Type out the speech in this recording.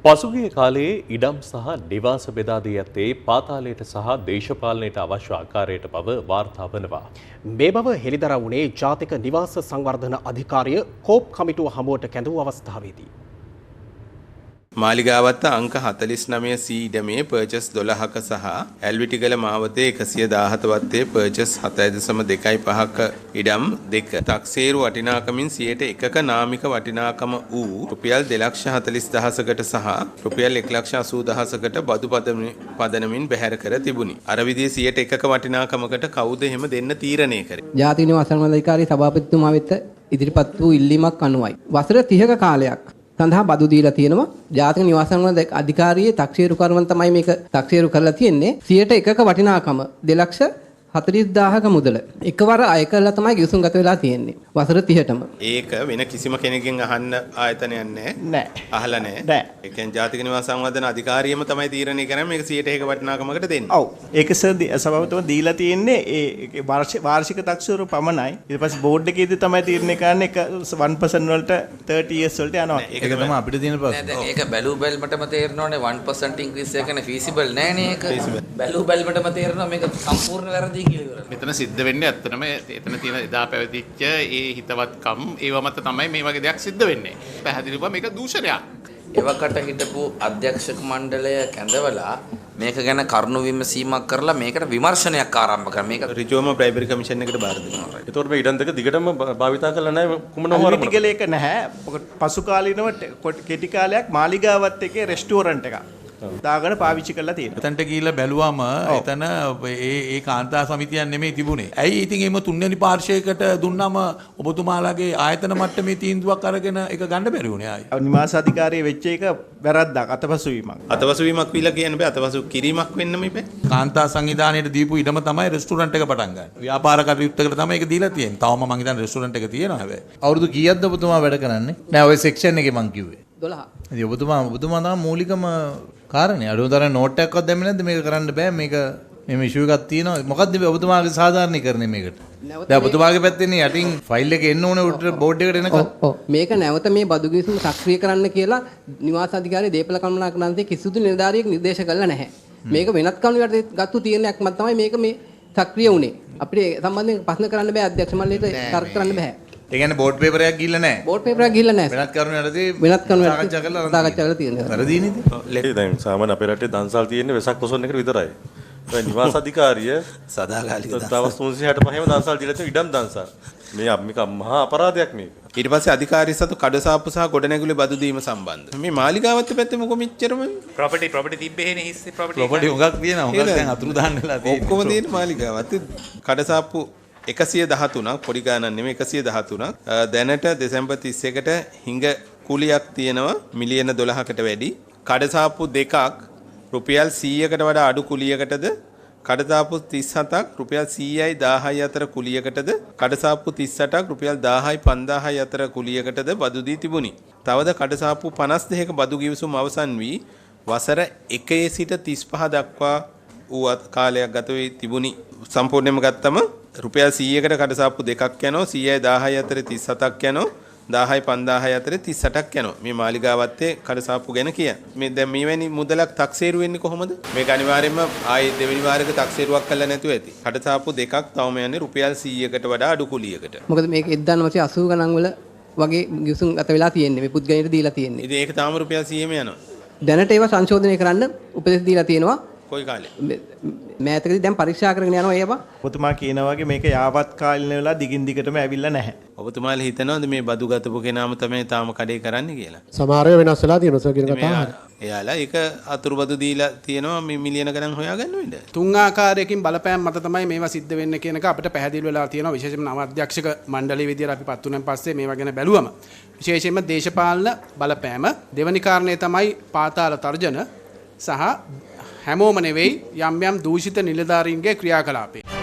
පසුගිය කාලයේ ඉඩම් සහ නිවාස බෙදා දී ඇත්තේ පාතාලයට සහ දේශපාලනයට අවශ්‍ය ආකාරයට බව වාර්තා වනවා. මේ බව හෙළිදරව් වුණේ ජාතික නිවාස සංවර්ධන අධිකාරිය කෝප් කමිටුව හමුවට කැඳවූ අවස්ථාවේදී. මාලිගාවත්ත අංක 49 C ඉඩමේ පර්චස් 12ක සහ ඇල්විටිගල මාවතේ 117 වත්තේ පර්චස් 7.25ක ඉඩම් දෙක තක්සේරු වටිනාකමින් 1%ක නාමික වටිනාකම වූ රුපියල් 2,40,000කට සහ රුපියල් 1,80,000කට බදු පදනමින් බැහැර කර තිබුණි. අර විදිහේ 1%ක වටිනාකමකට කවුද එහෙම දෙන්න තීරණය කරේ? ජාතික නිවාස සංවර්ධන අධිකාරිය සභාපතිතුමා වෙත ඉදිරිපත් වූ ඉල්ලීමක් අනුවයි. වසර 30ක කාලයක් සඳහා බදු දීලා තියෙනවා. ජාතික නිවාස සංවර්ධන අධිකාරියේ තක්සේරු කරුවන් තමයි මේක තක්සේරු කරලා තියෙන්නේ. 1%ක වටිනාකම 2,40,000ක මුදල එකවර අය කරලා තමයි ගිවිසුම් ගත වෙලා තියෙන්නේ. වසර 30ටම. ඒක වෙන කිසිම කෙනෙක්ගෙන් අහන්න ආයතනයක් නැහැ. අහලා නැහැ. ඒ කියන්නේ ජාතික නිවාස සංවර්ධන අධිකාරියම තමයි තීරණය කරන්නේ මේක 1%ක වටිනාකමකට දෙන්න. ඔව්. ඒක සභාපතිතුමා දීලා තියෙන්නේ ඒ වාර්ෂික තක්සේරු පමණයි. ඊට පස්සේ බෝඩ් එකේදී තමයි තීරණය කරන්නේ 1% වලට 30 years වලට යනවා. ඒක තමයි අපිට තියෙන ප්‍රශ්නේ. දැන් ඒක බැලු බැලමටම තේරෙනවනේ 1% ඉන්ක්‍රීස් එක කියන්නේ feasible නෑනේ ඒක. බැලු බැලමටම තේරෙනවා මේක සම්පූර්ණ වැරදි. මෙතන සිද්ධ වෙන්නේ ඇත්තටම එතන තියෙන එදා පැවතිච්ච ඒ හිතවත්කම් ඒව මත තමයි මේ වගේ දෙයක් සිද්ධ වෙන්නේ. පැහැදිලිව මේක දූෂණයක්. එවකට හිටපු අධ්‍යක්ෂක මණ්ඩලය කැඳවලා මේක ගැන කරුණු විමසීමක් කරලා මේකට විමර්ශනයක් ආරම්භ කරා. මේක ඍජුවම ප්‍රයිමරි කමිෂන් එකට බාර දෙනවා. ඒතකොට මේ ඉඩම් දෙක දිගටම භාවිතා කරලා නැහැ කුමන හොරම. ඒක නැහැ. පසු කාලීනව කෙටි කාලයක් මාලිගාවත් එකේ රෙස්ටුරන්ට් එකක් දාගෙන පාවිච්චි කරලා තියෙනවා. එතනට ගිහිල්ලා බැලුවම එතන ඒ කාන්තා සමිතියක් නෙමෙයි තිබුණේ. ඇයි ඉතින් එimhe තුන්වෙනි පාර්ශ්වයකට දුන්නම ඔබතුමාලාගේ ආයතන මට්ටමේ තීන්දුවක් අරගෙන ඒක ගන්න බැරි වුණේ ආයි. නිවාස අධිකාරියේ වෙච්ච එක වැරද්දක් අතපසුවීමක්. අතපසුවීමක් විලා කියන්න බෑ. අතපසු කිරීමක් වෙන්න මේපේ. කාන්තා සංවිධානයේට දීපු ඉඩම තමයි රෙස්ටුරන්ට් එක පටන් ගන්න. ව්‍යාපාර කටයුත්තකට තමයි ඒක දීලා තියෙන්නේ. තවම මං හිතන්නේ රෙස්ටුරන්ට් එක තියෙනවා හැබැයි. අවුරුදු කීයක්ද ඔබතුමා වැඩ කරන්නේ? නෑ ඔය සෙක්ෂන් එකේ මං කිව්වේ. 12. ඉතින් ඔබතුමා තමයි මූලිකම කාරණේ. අඩුවතරම නෝට් එකක්වත් දැම්මේ නැද්ද මේක කරන්න බෑ මේක මේ ඉෂුව එකක් තියෙනවා. මොකද්ද ඔබතුමාගේ සාධාරණීකරණය මේකට? දැන් ඔබතුමාගේ පැත්තෙන් යටින් ෆයිල් එක එන්න ඕනේ උඩට බෝඩ් එකට එනකම්. ඔව් මේක නැවත මේ බදු ගිවිසුම සක්‍රිය කරන්න කියලා නිවාස අධිකාරියේ දීපල කළමනාකරණයේ කිසිදු නිලධාරියෙක් නිර්දේශ කළා නැහැ. මේක වෙනත් කවුරුහරි ගත්තු තීරණයක් මත තමයි මේක මේ සක්‍රිය වුණේ. අපිට සම්බන්ධයෙන් ප්‍රශ්න කරන්න බෑ අධ්‍යක්ෂ මණ්ඩලයට තර්ක කරන්න බෑ. ඒ කියන්නේ බෝඩ් පේපර් එකක් ගිහිල්ලා නැහැ. බෝඩ් පේපර් එකක් ගිහිල්ලා නැහැ. වෙනත් කරුණු යටතේ වෙනත් කරුණු සාකච්ඡා කරලා තියෙනවා. වැරදි නේද? දැන් සාමාන්‍ය අපේ රටේ දන්සල් තියෙන්නේ වෙසක් පොසොන් එකට විතරයි. ඒ නිවාස අධිකාරිය සදාකාලික දවස් 365ම දන්සල් දීලා තියෙන ඉඩම් දන්සල්. මේක මහා අපරාධයක් මේක. ඊට පස්සේ අධිකාරිය සතු කඩසාප්පු සහ ගොඩනැගිලි බදු දීම සම්බන්ධ. මේ මාලිගාවත් පැත්තේ මොකෝ මෙච්චරම ප්‍රොපර්ටි තිබ්බේනේ හිස්සේ ප්‍රොපර්ටි හුඟක් තියෙනවා. හුඟක් දැන් අතුරුදහන් වෙලා තියෙනවා. ඔක්කොම තියෙන මාලිගාවත් කඩසාප්පු 113ක් පොඩි ගානක් නෙමෙයි 113ක් දැනට දෙසැම්බර් 31ට හිඟ කුලියක් තියෙනවා මිලියන 12කට වැඩි. කඩසාප්පු දෙකක් රුපියල් 100කට වඩා අඩු කුලියකටද කඩසාප්පු 37ක් රුපියල් 100යි 1000යි අතර කුලියකටද කඩසාප්පු 38ක් රුපියල් 1000යි 5000යි අතර කුලියකටද බදු දී තිබුණි. තවද කඩසාප්පු 52ක බදු ගිවිසුම අවසන් වී වසර 1 සිට 35 දක්වා වූ කාලයක් ගත වී තිබුණි. සම්පූර්ණයෙන්ම ගත්තම රුපියල් 100කට කඩසාප්පු දෙකක් යනවා 100යි 1000යි අතර 37ක් යනවා 1000යි 5000යි අතර 38ක් යනවා මේ මාලිගාවත්තේ කඩසාප්පු ගැන කියන්නේ මේ දැන් මේවැනි මුදලක් තක්සේරු වෙන්නේ කොහොමද මේක අනිවාර්යයෙන්ම ආයේ දෙවෙනි වාරයක තක්සේරුවක් කළා නැතුව ඇති කඩසාප්පු දෙකක් තවම යන්නේ රුපියල් 100කට වඩා අඩු කුලියකට මොකද මේක 1980 ගණන් වල වගේ ගිවිසුම් ගත වෙලා තියෙන්නේ මේ පුද්ගලයන්ට දීලා තියෙන්නේ ඉතින් ඒක තාම රුපියල් 100ම යනවා දැනට ඒවා සංශෝධනය කරන්න උපදෙස් දීලා තියෙනවා කොයි කාලේ මෑතකදී දැන් පරීක්ෂා කරගෙන යනවා ඒවා. ඔබතුමා කියනා වගේ මේක යාවත් කාලින වෙලා දිගින් දිගටම ඇවිල්ලා නැහැ. ඔබතුමාලා හිතනවද මේ බදු ගතපු කෙනාම තමයි තාම කඩේ කරන්නේ කියලා? සමහරව වෙනස් වෙලා තියෙනවා සර් කියන කතාව. එයාලා ඒක අතුරු බදු දීලා තියෙනවා මේ මිලියන ගණන් හොයාගන්න වෙන්න. තුන් ආකාරයකින් බලපෑම් මත තමයි මේවා සිද්ධ වෙන්නේ කියන එක අපිට පැහැදිලි වෙලා තියෙනවා. විශේෂයෙන්ම නව අධ්‍යක්ෂක මණ්ඩලයේ විදියට අපි පත් වුණාන් පස්සේ මේවා ගැන බැලුවම විශේෂයෙන්ම දේශපාලන බලපෑම දෙවැනි කාරණේ තමයි පාතාල තර්ජන සහ හැමෝම නෙවෙයි යම් යම් දූෂිත නිලධාරීන්ගේ ක්‍රියාකලාපේ